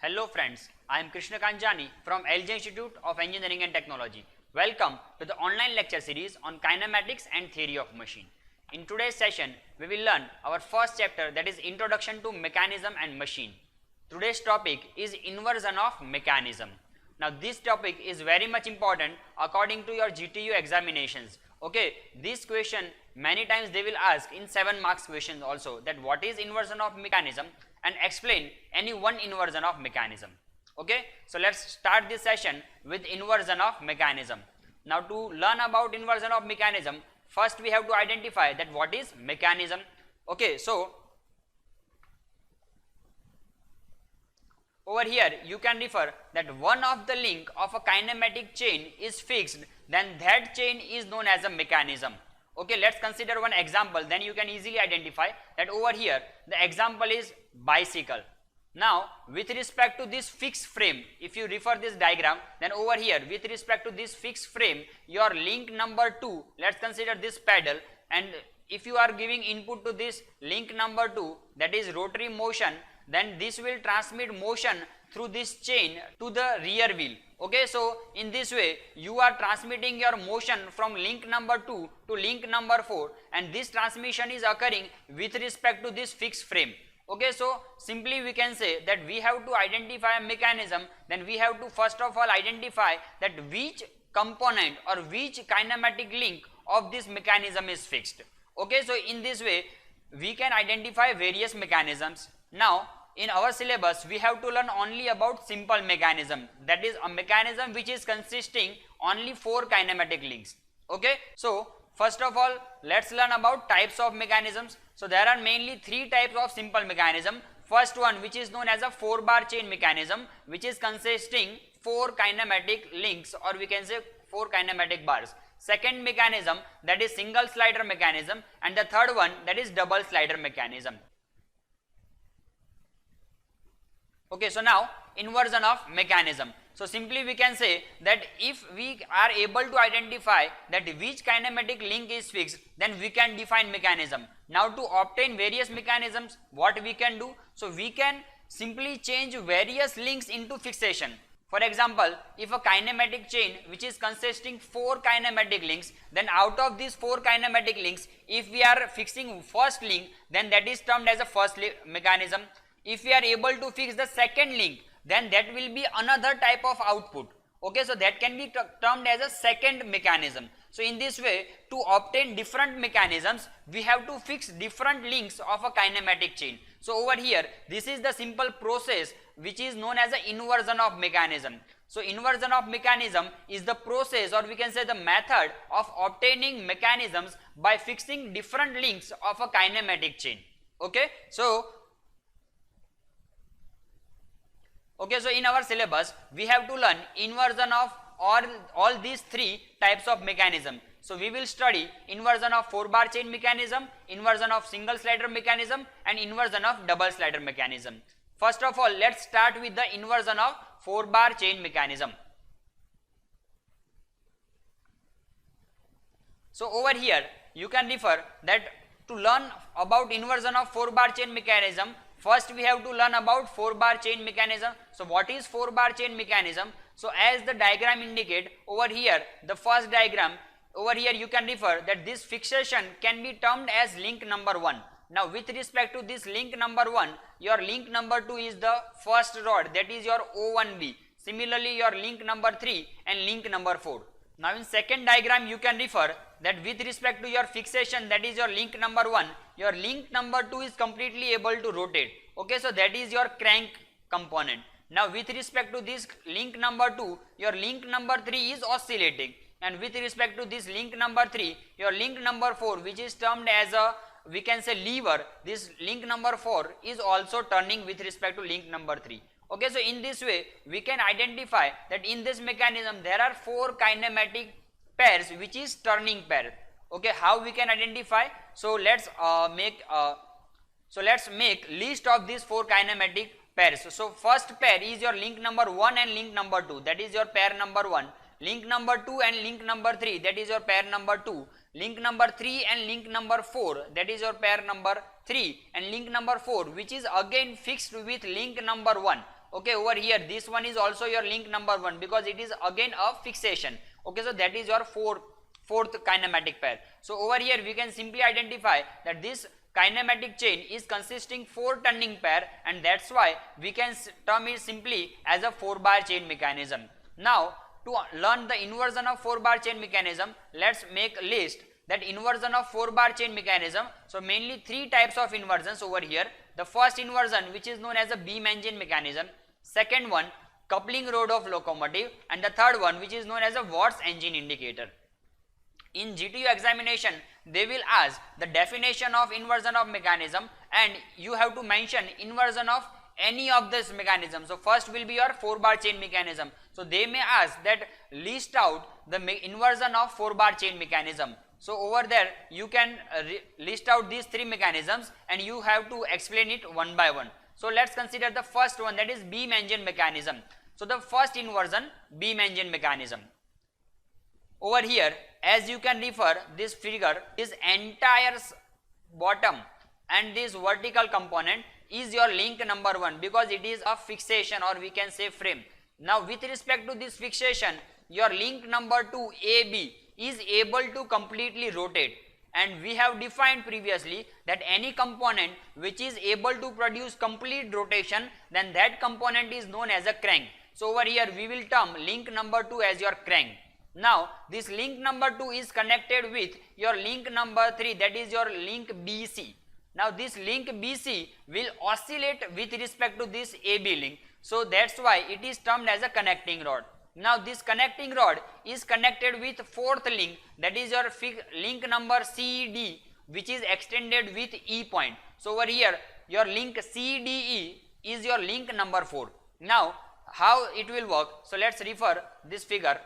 Hello friends, I am Krishna Kanjani from LJ Institute of Engineering and Technology. Welcome to the online lecture series on kinematics and theory of machine. In today's session, we will learn our first chapter, that is Introduction to Mechanism and Machine. Today's topic is inversion of mechanism. Now this topic is very much important according to your GTU examinations. Okay, this question many times they will ask in 7 marks questions also, that what is inversion of mechanism and explain any one inversion of mechanism. Okay, so let's start this session with inversion of mechanism. Now to learn about inversion of mechanism, first we have to identify that what is mechanism. Okay, so over here you can refer that one of the link of a kinematic chain is fixed, then that chain is known as a mechanism. Okay, let's consider one example, then you can easily identify that over here the example is bicycle. Now with respect to this fixed frame, if you refer this diagram, then over here with respect to this fixed frame, your link number 2, let's consider this pedal, and if you are giving input to this link number 2, that is rotary motion, then this will transmit motion through this chain to the rear wheel. Okay, so in this way you are transmitting your motion from link number 2 to link number 4, and this transmission is occurring with respect to this fixed frame. Okay, so simply we can say that we have to identify a mechanism, then we have to first of all identify that which component or which kinematic link of this mechanism is fixed. Okay, so in this way we can identify various mechanisms. Now in our syllabus we have to learn only about simple mechanism, that is a mechanism which is consisting only 4 kinematic links. Okay, so first of all let's learn about types of mechanisms. So there are mainly 3 types of simple mechanism. First one, which is known as a 4-bar chain mechanism, which is consisting 4 kinematic links, or we can say 4 kinematic bars. Second mechanism, that is single slider mechanism, and the third one, that is double slider mechanism. Okay, so now inversion of mechanism. So simply we can say that if we are able to identify that which kinematic link is fixed, then we can define mechanism. Now to obtain various mechanisms, what we can do? So we can simply change various links into fixation. For example, if a kinematic chain which is consisting 4 kinematic links, then out of these 4 kinematic links, if we are fixing first link, then that is termed as a first mechanism. If we are able to fix the second link, then that will be another type of output. Okay, so that can be termed as a second mechanism. So in this way, to obtain different mechanisms, we have to fix different links of a kinematic chain. So over here, this is the simple process which is known as the inversion of mechanism. So inversion of mechanism is the process, or we can say the method of obtaining mechanisms by fixing different links of a kinematic chain. Okay, so in our syllabus we have to learn inversion of all these 3 types of mechanism. So we will study inversion of 4-bar chain mechanism, inversion of single slider mechanism, and inversion of double slider mechanism. First of all, let's start with the inversion of 4-bar chain mechanism. So over here you can refer that to learn about inversion of 4-bar chain mechanism, first we have to learn about 4-bar chain mechanism. So what is 4-bar chain mechanism? So as the diagram indicate over here, the first diagram, over here you can refer that this fixation can be termed as link number 1. Now with respect to this link number 1, your link number 2 is the first rod, that is your O1B. Similarly your link number 3 and link number 4. Now in second diagram you can refer that with respect to your fixation, that is your link number 1, your link number 2 is completely able to rotate. Okay, so that is your crank component. Now with respect to this link number 2, your link number 3 is oscillating, and with respect to this link number 3, your link number 4, which is termed as a, we can say, lever, this link number 4 is also turning with respect to link number 3. Okay, so in this way we can identify that in this mechanism there are 4 kinematic pairs which is turning pair. Okay, how we can identify? So let's make list of these 4 kinematic pairs. So first pair is your link number 1 and link number 2, that is your pair number 1. Link number 2 and link number 3, that is your pair number 2. Link number 3 and link number 4, that is your pair number 3, and link number 4 which is again fixed with link number 1. Okay, over here this one is also your link number 1 because it is again a fixation. Okay, so that is your fourth kinematic pair. So over here we can simply identify that this kinematic chain is consisting 4 turning pair, and that's why we can term it simply as a 4-bar chain mechanism. Now to learn the inversion of 4-bar chain mechanism, let's make a list that inversion of 4-bar chain mechanism. So mainly 3 types of inversions over here. The first inversion, which is known as a beam engine mechanism, second one coupling rod of locomotive, and the third one which is known as a Watt's engine indicator. In GTU examination they will ask the definition of inversion of mechanism, and you have to mention inversion of any of this mechanism. So first will be your 4-bar chain mechanism. So they may ask that list out the inversion of 4-bar chain mechanism. So over there you can list out these 3 mechanisms and you have to explain it one by one. So let's consider the first one, that is beam engine mechanism. So the first inversion, beam engine mechanism. Over here, as you can refer this figure, this entire bottom and this vertical component is your link number 1 because it is a fixation, or we can say frame. Now with respect to this fixation, your link number 2 AB is able to completely rotate, and we have defined previously that any component which is able to produce complete rotation, then that component is known as a crank. So over here we will term link number 2 as your crank. Now this link number 2 is connected with your link number 3, that is your link BC. Now this link BC will oscillate with respect to this AB link, so that's why it is termed as a connecting rod. Now this connecting rod is connected with 4th link, that is your link number CD, which is extended with E point. So over here your link CDE is your link number 4. Now how it will work? So let's refer this figure.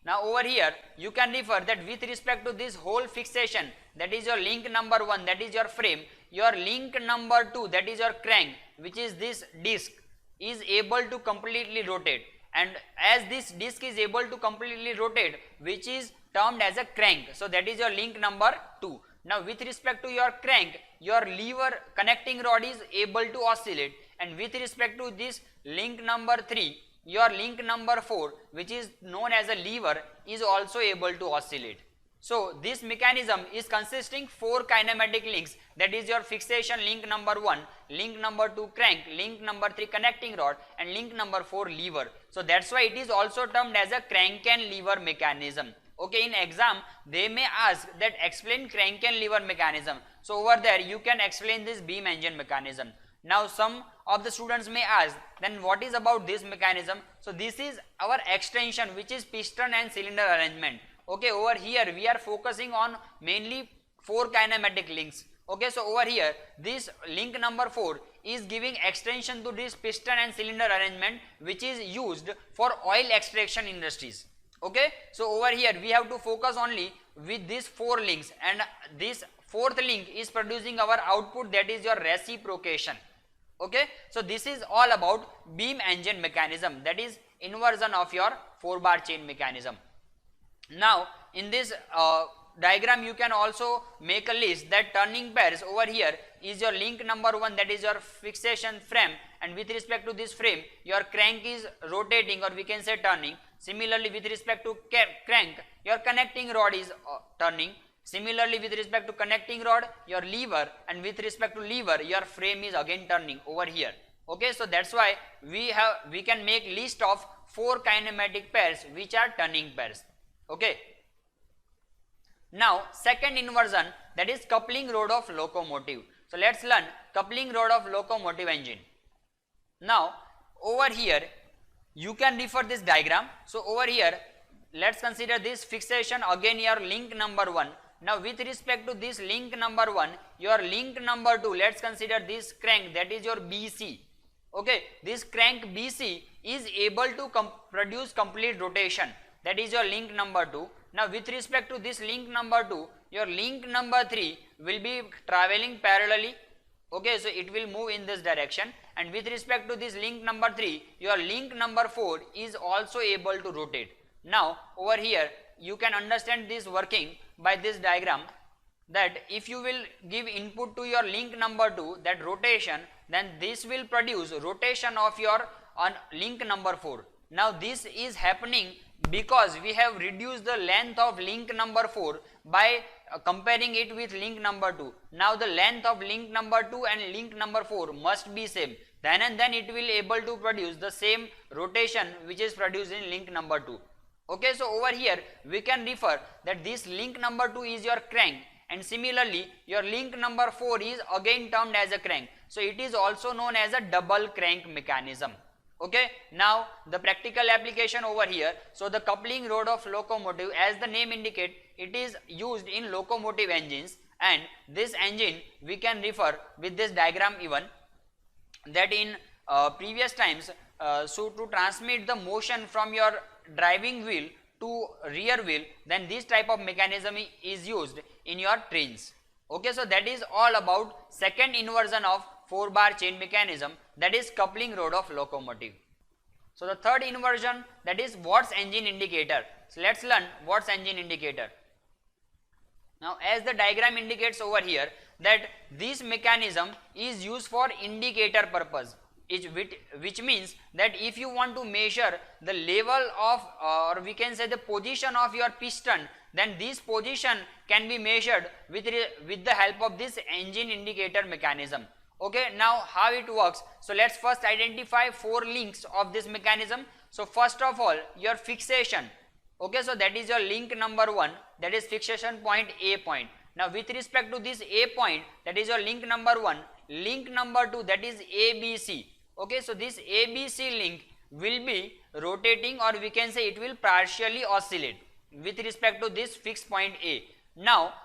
Now over here you can refer that with respect to this whole fixation, that is your link number 1, that is your frame, your link number 2, that is your crank, which is this disc, is able to completely rotate, and as this disc is able to completely rotate, which is termed as a crank, so that is your link number 2. Now with respect to your crank, your lever connecting rod is able to oscillate, and with respect to this link number 3, your link number 4, which is known as a lever, is also able to oscillate. So this mechanism is consisting 4 kinematic links, that is your fixation link number 1, link number 2 crank, link number 3 connecting rod, and link number 4 lever. So that's why it is also termed as a crank and lever mechanism. Okay, in exam they may ask that explain crank and lever mechanism. So over there you can explain this beam engine mechanism. Now some of the students may ask, then what is about this mechanism? So this is our extension, which is piston and cylinder arrangement. Okay, over here we are focusing on mainly 4 kinematic links. Okay, so over here this link number 4 is giving extension to this piston and cylinder arrangement, which is used for oil extraction industries. Okay, so over here we have to focus only with these 4 links, and this 4th link is producing our output, that is your reciprocation. Okay, so this is all about beam engine mechanism, that is inversion of your 4-bar chain mechanism. Now in this diagram you can also make a list that turning pairs over here is your link number 1, that is your fixation frame, and with respect to this frame your crank is rotating, or we can say turning. Similarly with respect to crank, your connecting rod is turning. Similarly with respect to connecting rod, your lever, and with respect to lever your frame is again turning over here. Okay, so that's why we can make list of 4 kinematic pairs which are turning pairs. Okay, now second inversion, that is coupling rod of locomotive. So let's learn coupling rod of locomotive engine. Now over here you can refer this diagram. So over here let's consider this fixation, again your link number 1. Now with respect to this link number 1, your link number 2, let's consider this crank, that is your BC. Okay, this crank BC is able to produce complete rotation, that is your link number 2. Now with respect to this link number 2, your link number 3 will be traveling parallelly. Okay, so it will move in this direction, and with respect to this link number 3, your link number 4 is also able to rotate. Now over here you can understand this working by this diagram. that if you will give input to your link number 2, that rotation, then this will produce rotation of your on link number 4. Now this is happening because we have reduced the length of link number 4 by comparing it with link number 2. Now the length of link number 2 and link number 4 must be same, then and then it will able to produce the same rotation which is produced in link number 2. Okay, so over here we can refer that this link number 2 is your crank, and similarly your link number 4 is again termed as a crank, so it is also known as a double crank mechanism. Okay, now the practical application over here. So the coupling rod of locomotive, as the name indicate, it is used in locomotive engines, and this engine we can refer with this diagram even, that in previous times, so to transmit the motion from your driving wheel to rear wheel, then this type of mechanism is used in your trains. Okay, so that is all about second inversion of 4-bar chain mechanism, that is coupling rod of locomotive. So the third inversion, that is Watt's engine indicator. So let's learn Watt's engine indicator. Now as the diagram indicates over here, that this mechanism is used for indicator purpose, which means that if you want to measure the level of or we can say the position of your piston, then this position can be measured with the help of this engine indicator mechanism. Okay, now how it works? So let's first identify 4 links of this mechanism. So first of all, your fixation. Okay, so that is your link number 1, that is fixation point A point. Now with respect to this A point, that is your link number 1, link number 2, that is ABC. Okay, so this ABC link will be rotating, or we can say it will partially oscillate with respect to this fixed point A. Now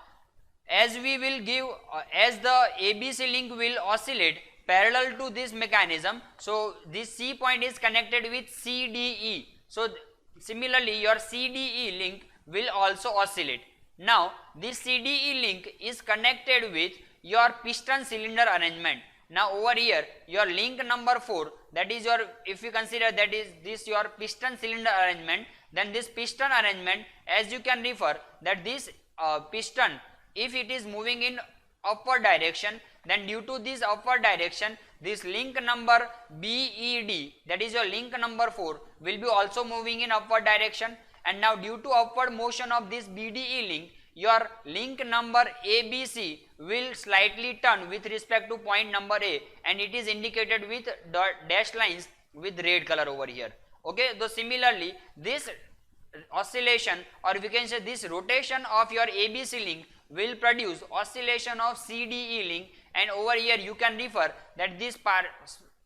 as we will give as the ABC link will oscillate parallel to this mechanism, so this C point is connected with CDE. So similarly your CDE link will also oscillate. Now this CDE link is connected with your piston cylinder arrangement. Now over here your link number 4, that is your, if you consider that is this your piston cylinder arrangement, then this piston arrangement, as you can refer that this piston, if it is moving in upward direction, then due to this upward direction, this link number BED, that is your link number 4, will be also moving in upward direction, and now due to upward motion of this BDE link, your link number ABC will slightly turn with respect to point number A, and it is indicated with dashed lines with red color over here. Okay, so similarly this oscillation, or we can say this rotation of your ABC link will produce oscillation of CDE link, and over here you can refer that this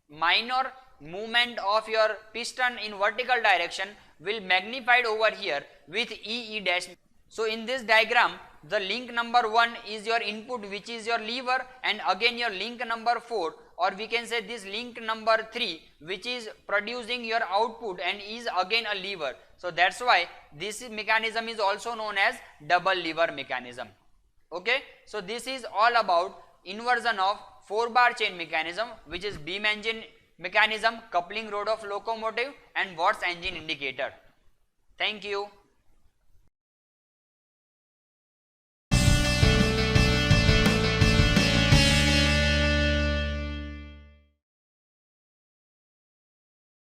minor movement of your piston in vertical direction will magnified over here with EE dash. So in this diagram, the link number 1 is your input, which is your lever, and again your link number 4, or we can say this link number 3, which is producing your output and is again a lever. So that's why this mechanism is also known as double lever mechanism. Okay, so this is all about inversion of 4-bar chain mechanism, which is beam engine mechanism, coupling rod of locomotive, and Watt's engine indicator. Thank you.